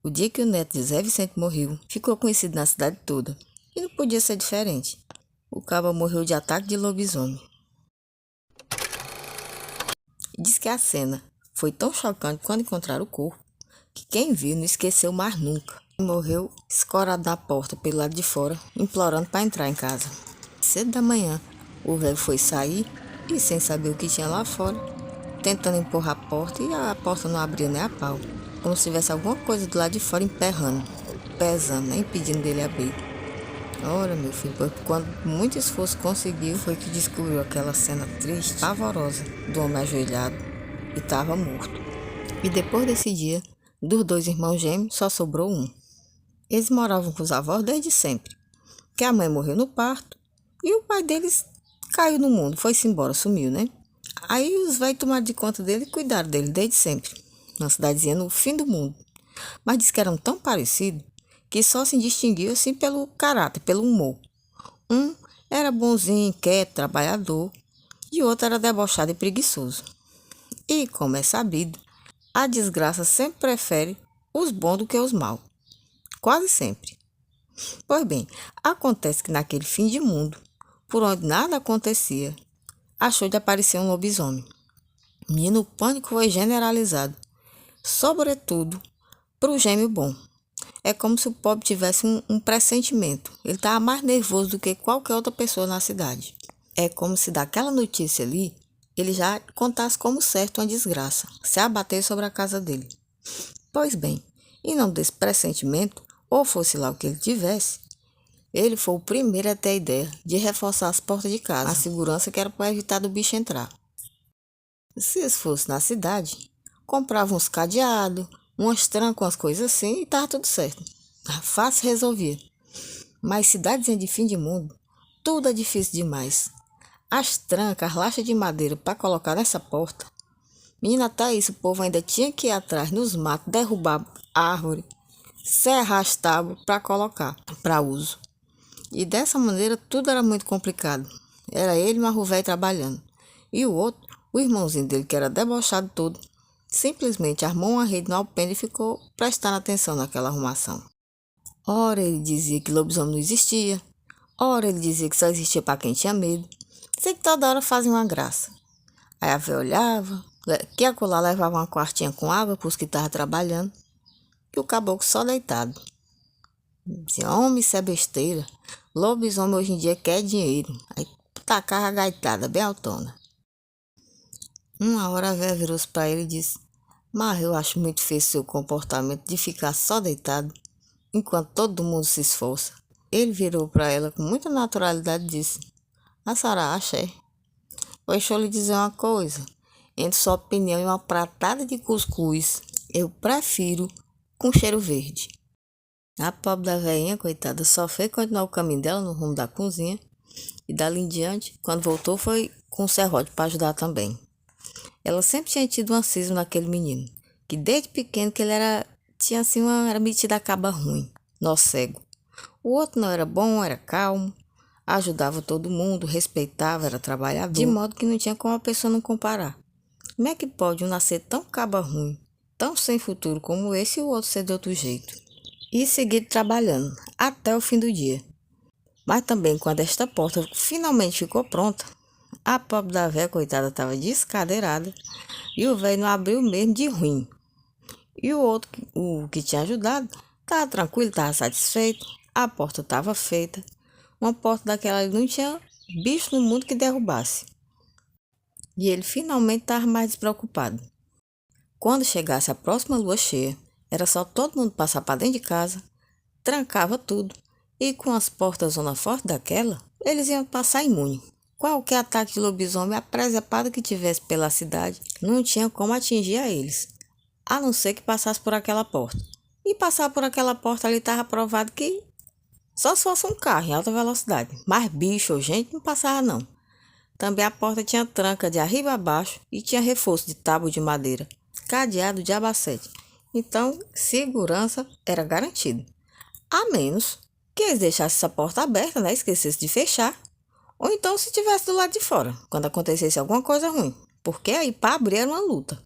O dia que o neto de Zé Vicente morreu, ficou conhecido na cidade toda. E não podia ser diferente. O caba morreu de ataque de lobisomem. E diz que a cena foi tão chocante quando encontraram o corpo, que quem viu não esqueceu mais nunca. Ele morreu escorado na porta pelo lado de fora, implorando para entrar em casa. Cedo da manhã, o velho foi sair e, sem saber o que tinha lá fora, tentando empurrar a porta, e a porta não abria nem a pau, como se tivesse alguma coisa do lado de fora emperrando, pesando, né, impedindo dele abrir. Ora, meu filho, pois quando muito esforço conseguiu, foi que descobriu aquela cena triste, pavorosa, do homem ajoelhado e estava morto. E depois desse dia, dos dois irmãos gêmeos, só sobrou um. Eles moravam com os avós desde sempre, porque a mãe morreu no parto e o pai deles caiu no mundo, foi-se embora, sumiu, né? Aí os velhos tomaram de conta dele e cuidaram dele desde sempre, na cidadezinha no fim do mundo. Mas disse que eram tão parecidos que só se distinguiam assim pelo caráter, pelo humor. Um era bonzinho, inquieto, trabalhador, e o outro era debochado e preguiçoso. E, como é sabido, a desgraça sempre prefere os bons do que os maus. Quase sempre. Pois bem, acontece que naquele fim de mundo, por onde nada acontecia, achou de aparecer um lobisomem. Menino, o pânico foi generalizado, sobretudo para o gêmeo bom. É como se o pobre tivesse um pressentimento. Ele estava mais nervoso do que qualquer outra pessoa na cidade. É como se daquela notícia ali, ele já contasse como certo uma desgraça, se abater sobre a casa dele. Pois bem, em nome desse pressentimento, ou fosse lá o que ele tivesse, ele foi o primeiro a ter a ideia de reforçar as portas de casa, a segurança que era para evitar do bicho entrar. Se isso fosse na cidade, comprava uns cadeados, umas trancas, umas coisas assim e tava tudo certo. Fácil resolvia. Mas cidadezinha de fim de mundo, tudo é difícil demais. As trancas, as laxas de madeira para colocar nessa porta. Menina, até isso o povo ainda tinha que ir atrás nos matos, derrubar árvore, serrar as tábuas para colocar, para uso. E dessa maneira tudo era muito complicado. Era ele e o velho trabalhando. E o outro, o irmãozinho dele, que era debochado todo, simplesmente armou uma rede no alpendre e ficou prestando atenção naquela arrumação. Ora ele dizia que lobisomem não existia, ora ele dizia que só existia para quem tinha medo. Sei que toda hora fazia uma graça. Aí a velha olhava, que acolá levava uma quartinha com água para os que estavam trabalhando, e o caboclo só deitado. Dizia, homem, isso é besteira. Lobisomem hoje em dia quer dinheiro. Aí tacava a gaitada bem altona. Uma hora a velha virou-se para ele e disse, mas eu acho muito feio seu comportamento de ficar só deitado, enquanto todo mundo se esforça. Ele virou para ela com muita naturalidade e disse, a senhora acha, é? Pois deixa eu lhe dizer uma coisa, entre sua opinião e uma pratada de cuscuz, eu prefiro com cheiro verde. A pobre da velhinha, coitada, só fez continuar o caminho dela no rumo da cozinha, e dali em diante, quando voltou, foi com o serrote para ajudar também. Ela sempre tinha tido um cisma naquele menino, que desde pequeno que ele tinha assim era metido a caba ruim, nó cego. O outro não era bom, era calmo, ajudava todo mundo, respeitava, era trabalhador, de modo que não tinha como a pessoa não comparar. Como é que pode um nascer tão caba ruim, tão sem futuro como esse e o outro ser de outro jeito? E seguir trabalhando, até o fim do dia. Mas também, quando esta porta finalmente ficou pronta, a pobre da véia, coitada, estava descadeirada e o velho não abriu mesmo de ruim. E o outro, o que tinha ajudado, estava tranquilo, estava satisfeito, a porta estava feita. Uma porta daquela ali não tinha bicho no mundo que derrubasse. E ele finalmente estava mais despreocupado. Quando chegasse a próxima lua cheia, era só todo mundo passar para dentro de casa, trancava tudo, e com as portas zona forte daquela, eles iam passar imune. Qualquer ataque de lobisomem, a presepada que tivesse pela cidade, não tinha como atingir a eles, a não ser que passasse por aquela porta. E passar por aquela porta ali estava provado que só se fosse um carro em alta velocidade, mas bicho ou gente não passava não. Também a porta tinha tranca de arriba a baixo e tinha reforço de tábua de madeira, cadeado de abacete. Então, segurança era garantida. A menos que eles deixassem essa porta aberta, né? Esquecesse de fechar. Ou então se estivesse do lado de fora, quando acontecesse alguma coisa ruim. Porque aí para abrir era uma luta.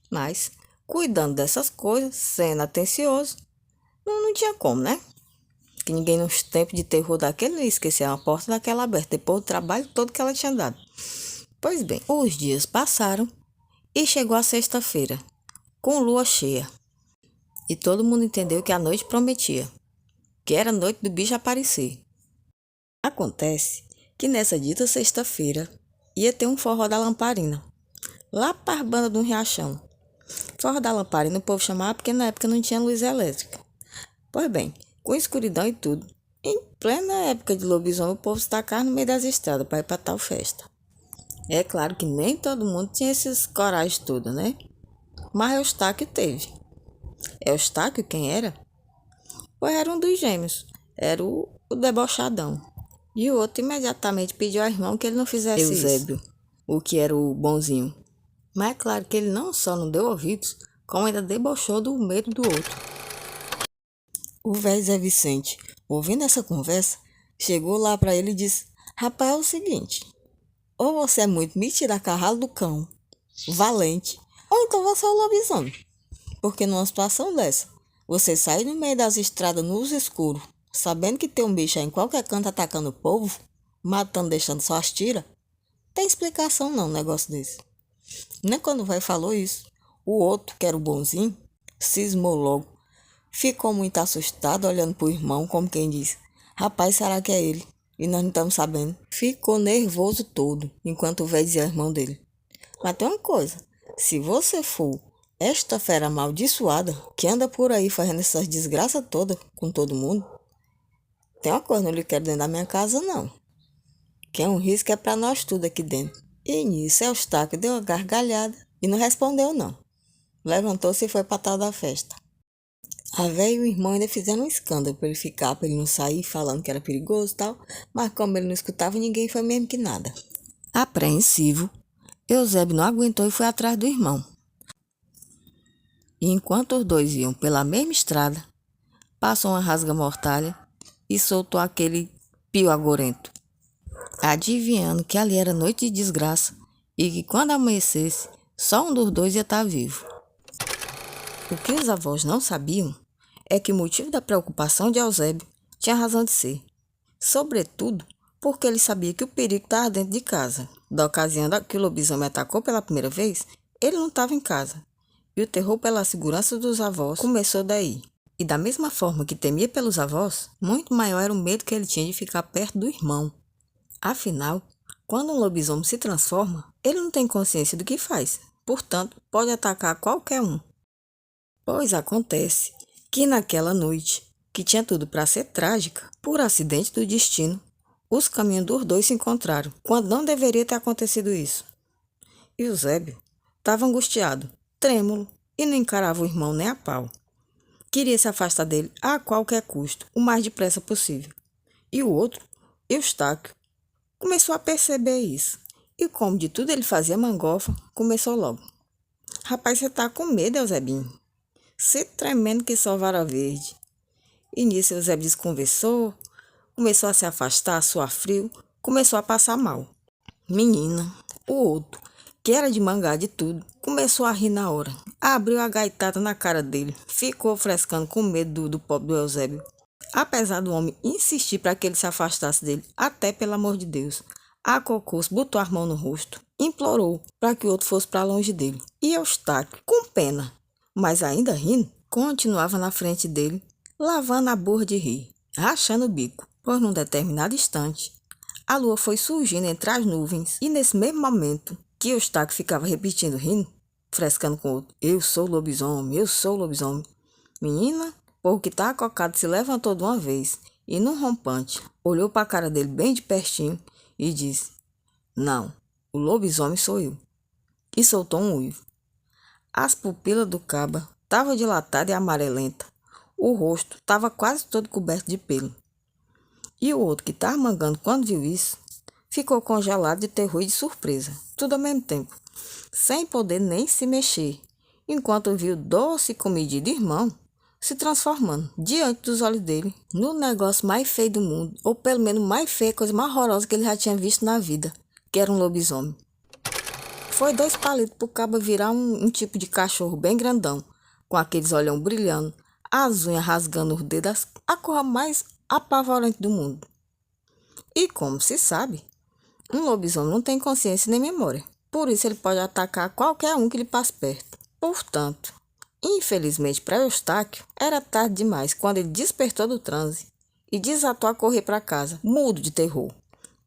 Mas, cuidando dessas coisas, sendo atencioso. Não tinha como, né? Que ninguém nos tempos de terror daquele ia esquecer uma porta daquela aberta, depois do trabalho todo que ela tinha dado. Pois bem, os dias passaram e chegou a sexta-feira, com lua cheia. E todo mundo entendeu que a noite prometia, que era a noite do bicho aparecer. Acontece que nessa dita sexta-feira ia ter um forró da lamparina, lá para a banda de um riachão. Forró da lamparina o povo chamava porque na época não tinha luz elétrica. Pois bem, com escuridão e tudo, em plena época de lobisomem o povo se tacava no meio das estradas para ir para tal festa. É claro que nem todo mundo tinha esses coragens todos, né? Mas Eustáquio teve. Eustáquio quem era? Pois era um dos gêmeos, era o debochadão. E o outro imediatamente pediu ao irmão que ele não fizesse Eusébio, isso. O que era o bonzinho. Mas é claro que ele não só não deu ouvidos, como ainda debochou do medo do outro. O velho Zé Vicente, ouvindo essa conversa, chegou lá para ele e disse: Rapaz, é o seguinte, ou você é muito metido a carralo do cão, valente, ou então você é o lobisomem. Porque numa situação dessa, você sair no meio das estradas nos escuros, sabendo que tem um bicho aí em qualquer canto atacando o povo, matando, deixando só as tiras, tem explicação não um negócio desse. Nem quando o velho falou isso, o outro, que era o bonzinho, cismou logo. Ficou muito assustado olhando pro irmão, como quem diz: Rapaz, será que é ele? E nós não estamos sabendo. Ficou nervoso todo, enquanto o velho dizia ao irmão dele: Mas tem uma coisa, se você for esta fera amaldiçoada que anda por aí fazendo essas desgraças todas com todo mundo, tem uma coisa, não lhe quero dentro da minha casa não. Que é um risco é para nós tudo aqui dentro. E nisso Eustáquio deu uma gargalhada e não respondeu não. Levantou-se e foi para tal da festa. A véia e o irmão ainda fizeram um escândalo para ele ficar, para ele não sair falando que era perigoso e tal, mas como ele não escutava, ninguém foi mesmo que nada. Apreensivo, Eusébio não aguentou e foi atrás do irmão. E enquanto os dois iam pela mesma estrada, passou uma rasga-mortalha e soltou aquele pio agorento, adivinhando que ali era noite de desgraça e que quando amanhecesse, só um dos dois ia estar vivo. O que os avós não sabiam é que o motivo da preocupação de Eusébio tinha razão de ser, sobretudo porque ele sabia que o perigo estava dentro de casa. Da ocasião que o lobisomem atacou pela primeira vez, ele não estava em casa, e o terror pela segurança dos avós começou daí. E da mesma forma que temia pelos avós, muito maior era o medo que ele tinha de ficar perto do irmão. Afinal, quando um lobisomem se transforma, ele não tem consciência do que faz, portanto, pode atacar qualquer um. Pois acontece que naquela noite, que tinha tudo para ser trágica, por acidente do destino, os caminhos dos dois se encontraram, quando não deveria ter acontecido isso. E o Eusébio estava angustiado, trêmulo, e não encarava o irmão nem a pau. Queria se afastar dele a qualquer custo, o mais depressa possível. E o outro, Eustáquio, começou a perceber isso. E como de tudo ele fazia mangofa, começou logo: Rapaz, você tá com medo, Eusébio? Você tremendo que só vara verde. E nisso Eusébio desconversou, começou a se afastar, a suar frio, começou a passar mal. Menina, o outro, que era de mangar de tudo, começou a rir na hora. Abriu a gaitada na cara dele, ficou frescando com medo do pobre do Eusébio. Apesar do homem insistir para que ele se afastasse dele, até pelo amor de Deus, acocou-se, botou a mão no rosto, implorou para que o outro fosse para longe dele. E Eustáquio, com pena, mas ainda rindo, continuava na frente dele, lavando a burra de rir, rachando o bico. Pois num determinado instante, a lua foi surgindo entre as nuvens e nesse mesmo momento que Eustáquio ficava repetindo, rindo, frescando com o outro: Eu sou lobisomem, eu sou lobisomem. Menina, o povo que estava cocado se levantou de uma vez e num rompante, olhou para a cara dele bem de pertinho e disse: Não, o lobisomem sou eu. E soltou um uivo. As pupilas do caba estavam dilatadas e amarelentas. O rosto estava quase todo coberto de pelo. E o outro, que estava mangando quando viu isso, ficou congelado de terror e de surpresa, tudo ao mesmo tempo, sem poder nem se mexer, enquanto viu o doce e comedido irmão se transformando diante dos olhos dele no negócio mais feio do mundo, ou pelo menos mais feio, a coisa mais horrorosa que ele já tinha visto na vida, que era um lobisomem. Foi 2 palitos pro cabo virar um tipo de cachorro bem grandão, com aqueles olhão brilhando, as unhas rasgando os dedos, a coisa mais apavorante do mundo. E como se sabe, um lobisomem não tem consciência nem memória. Por isso ele pode atacar qualquer um que lhe passe perto. Portanto, infelizmente para Eustáquio, era tarde demais quando ele despertou do transe e desatou a correr para casa, mudo de terror,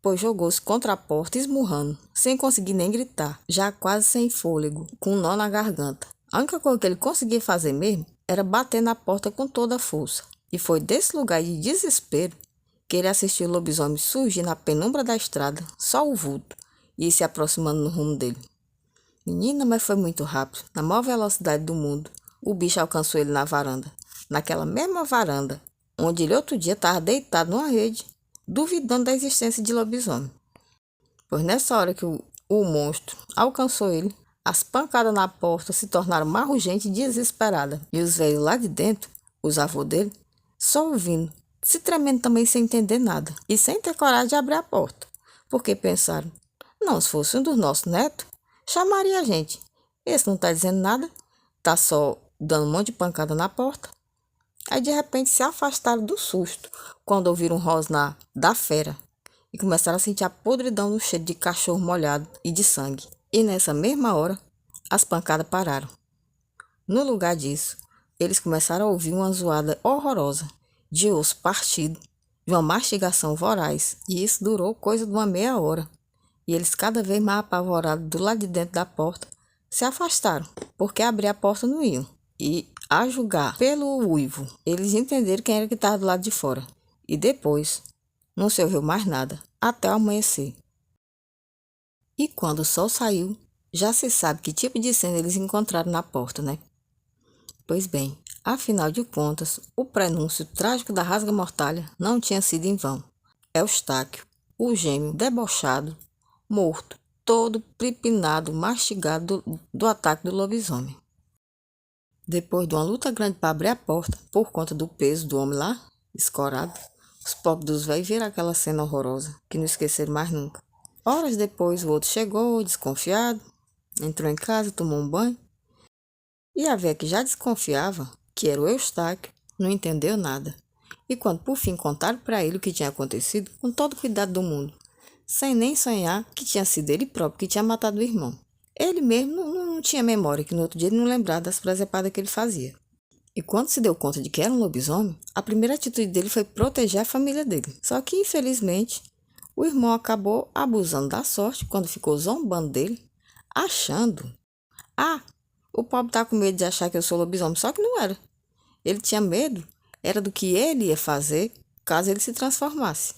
pois jogou-se contra a porta esmurrando, sem conseguir nem gritar, já quase sem fôlego, com um nó na garganta. A única coisa que ele conseguia fazer mesmo era bater na porta com toda a força. E foi desse lugar de desespero que ele assistiu o lobisomem surgir na penumbra da estrada, só o vulto, e ir se aproximando no rumo dele. Menina, mas foi muito rápido. Na maior velocidade do mundo, o bicho alcançou ele na varanda. Naquela mesma varanda, onde ele outro dia estava deitado numa rede, duvidando da existência de lobisomem. Pois nessa hora que o monstro alcançou ele, as pancadas na porta se tornaram mais urgentes e desesperadas. E os velhos lá de dentro, os avôs dele, só ouvindo, se tremendo também sem entender nada. E sem ter coragem de abrir a porta. Porque pensaram, não, se fosse um dos nossos netos, chamaria a gente. Esse não tá dizendo nada, tá só dando um monte de pancada na porta. Aí de repente se afastaram do susto, quando ouviram um rosnar da fera. E começaram a sentir a podridão no cheiro de cachorro molhado e de sangue. E nessa mesma hora, as pancadas pararam. No lugar disso, eles começaram a ouvir uma zoada horrorosa, de osso partido, de uma mastigação voraz. E isso durou coisa de uma meia hora. E eles, cada vez mais apavorados do lado de dentro da porta, se afastaram, porque abrir a porta não iam. E, a julgar pelo uivo, eles entenderam quem era que estava do lado de fora. E depois, não se ouviu mais nada, até o amanhecer. E quando o sol saiu, já se sabe que tipo de cena eles encontraram na porta, né? Pois bem, afinal de contas, o prenúncio trágico da rasga-mortalha não tinha sido em vão. Eustáquio, o gêmeo debochado, morto, todo pripinado, mastigado do ataque do lobisomem. Depois de uma luta grande para abrir a porta, por conta do peso do homem lá, escorado, os pobres dos velhos viram aquela cena horrorosa, que não esqueceram mais nunca. Horas depois, o outro chegou, desconfiado, entrou em casa, tomou um banho, e a véia que já desconfiava, que era o Eustáquio, não entendeu nada. E quando por fim contaram para ele o que tinha acontecido, com todo o cuidado do mundo, sem nem sonhar que tinha sido ele próprio que tinha matado o irmão. Ele mesmo não tinha memória, que no outro dia ele não lembrava das presepadas que ele fazia. E quando se deu conta de que era um lobisomem, a primeira atitude dele foi proteger a família dele. Só que, infelizmente, o irmão acabou abusando da sorte quando ficou zombando dele, achando... o pobre tá com medo de achar que eu sou lobisomem, só que não era. Ele tinha medo, era do que ele ia fazer caso ele se transformasse.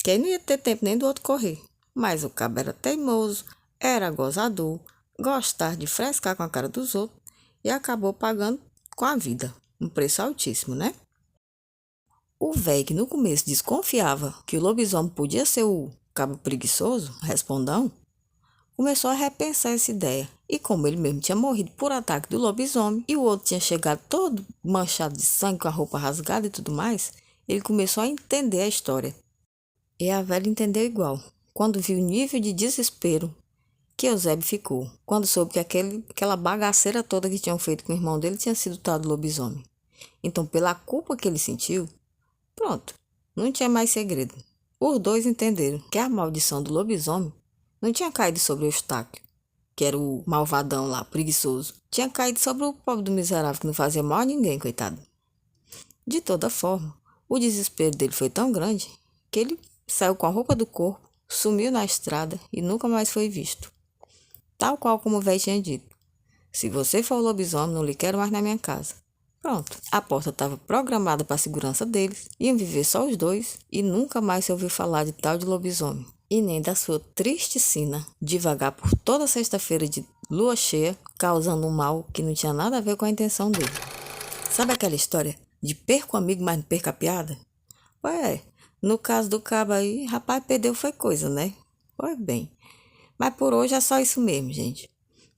Que aí não ia ter tempo nem do outro correr. Mas o cabo era teimoso, era gozador, gostava de frescar com a cara dos outros e acabou pagando com a vida. Um preço altíssimo, né? O velho que no começo desconfiava que o lobisomem podia ser o cabo preguiçoso, respondão, começou a repensar essa ideia. E como ele mesmo tinha morrido por ataque do lobisomem e o outro tinha chegado todo manchado de sangue, com a roupa rasgada e tudo mais, ele começou a entender a história. E a velha entendeu igual, quando viu o nível de desespero que Eusébio ficou, quando soube que aquela bagaceira toda que tinham feito com o irmão dele tinha sido tal do lobisomem. Então, pela culpa que ele sentiu, pronto, não tinha mais segredo. Os dois entenderam que a maldição do lobisomem não tinha caído sobre o Eustáquio, que era o malvadão lá, preguiçoso. Tinha caído sobre o pobre do miserável que não fazia mal a ninguém, coitado. De toda forma, o desespero dele foi tão grande que ele saiu com a roupa do corpo, sumiu na estrada e nunca mais foi visto. Tal qual como o velho tinha dito. Se você for o lobisomem, não lhe quero mais na minha casa. Pronto, a porta estava programada para a segurança deles, iam viver só os dois e nunca mais se ouviu falar de tal de lobisomem. E nem da sua triste sina de vagar por toda sexta-feira de lua cheia, causando um mal que não tinha nada a ver com a intenção dele. Sabe aquela história de perca o amigo, mas não perca a piada? Ué, no caso do cabo aí, rapaz, perdeu foi coisa, né? Pois bem. Mas por hoje é só isso mesmo, gente.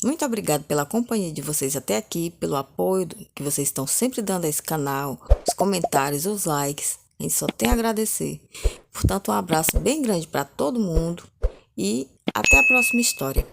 Muito obrigado pela companhia de vocês até aqui, pelo apoio que vocês estão sempre dando a esse canal, os comentários, os likes. A gente só tem a agradecer. Portanto, um abraço bem grande para todo mundo e até a próxima história.